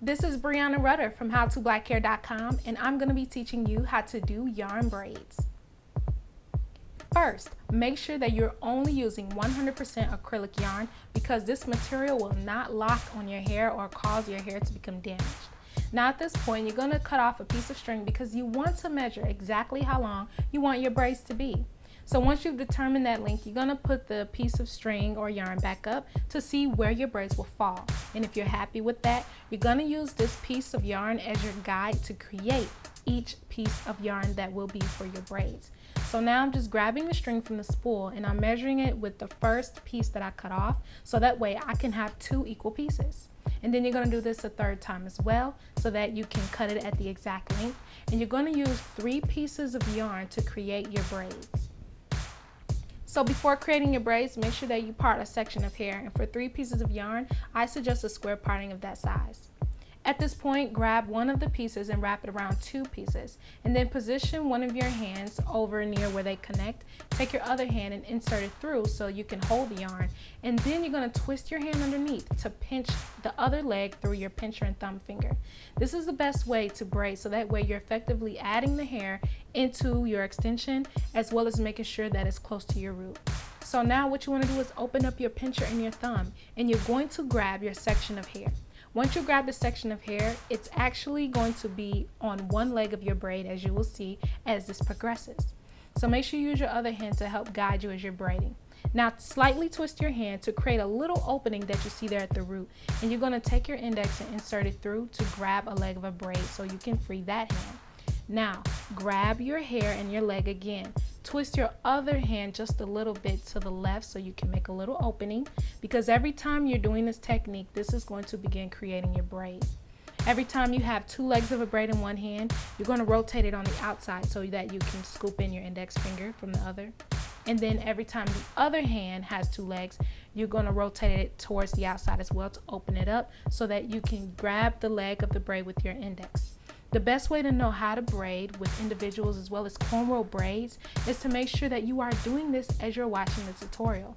This is Breanna Rutter from howtoblackhair.com, and I'm going to be teaching you how to do yarn braids. First, make sure that you're only using 100% acrylic yarn because this material will not lock on your hair or cause your hair to become damaged. Now at this point, you're going to cut off a piece of string because you want to measure exactly how long you want your braids to be. So once you've determined that length, you're going to put the piece of string or yarn back up to see where your braids will fall. And if you're happy with that, you're going to use this piece of yarn as your guide to create each piece of yarn that will be for your braids. So now I'm just grabbing the string from the spool and I'm measuring it with the first piece that I cut off, so that way I can have 2 equal pieces. And then you're going to do this a third time as well so that you can cut it at the exact length. And you're going to use 3 pieces of yarn to create your braids. So before creating your braids, make sure that you part a section of hair, and for 3 pieces of yarn, I suggest a square parting of that size. At this point, grab one of the pieces and wrap it around 2 pieces, and then position one of your hands over near where they connect. Take your other hand and insert it through so you can hold the yarn, and then you're going to twist your hand underneath to pinch the other leg through your pincher and thumb finger. This is the best way to braid, so that way you're effectively adding the hair into your extension as well as making sure that it's close to your root. So now what you want to do is open up your pincher and your thumb, and you're going to grab your section of hair. Once you grab the section of hair, it's actually going to be on one leg of your braid, as you will see as this progresses. So make sure you use your other hand to help guide you as you're braiding. Now slightly twist your hand to create a little opening that you see there at the root, and you're going to take your index and insert it through to grab a leg of a braid so you can free that hand. Now grab your hair and your leg again. Twist your other hand just a little bit to the left so you can make a little opening, because every time you're doing this technique, this is going to begin creating your braid. Every time you have 2 legs of a braid in one hand, you're going to rotate it on the outside so that you can scoop in your index finger from the other. And then every time the other hand has 2 legs, you're going to rotate it towards the outside as well to open it up so that you can grab the leg of the braid with your index. The best way to know how to braid with individuals as well as cornrow braids is to make sure that you are doing this as you're watching the tutorial.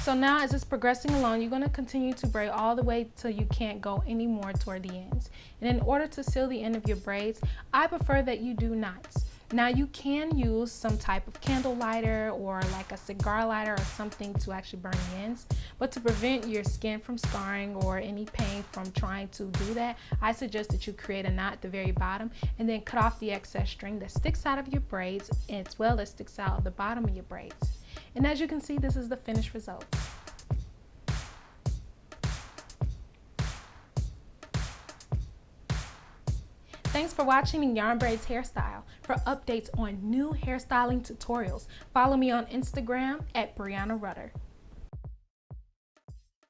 So now as it's progressing along, you're going to continue to braid all the way till you can't go any more toward the ends. And in order to seal the end of your braids, I prefer that you do knots. Now you can use some type of candle lighter or like a cigar lighter or something to actually burn the ends, but to prevent your skin from scarring or any pain from trying to do that, I suggest that you create a knot at the very bottom and then cut off the excess string that sticks out of your braids as well as sticks out of the bottom of your braids. And as you can see, this is the finished result. Thanks for watching Yarn Braids Hairstyle. For updates on new hairstyling tutorials, follow me on Instagram at Breanna Rutter.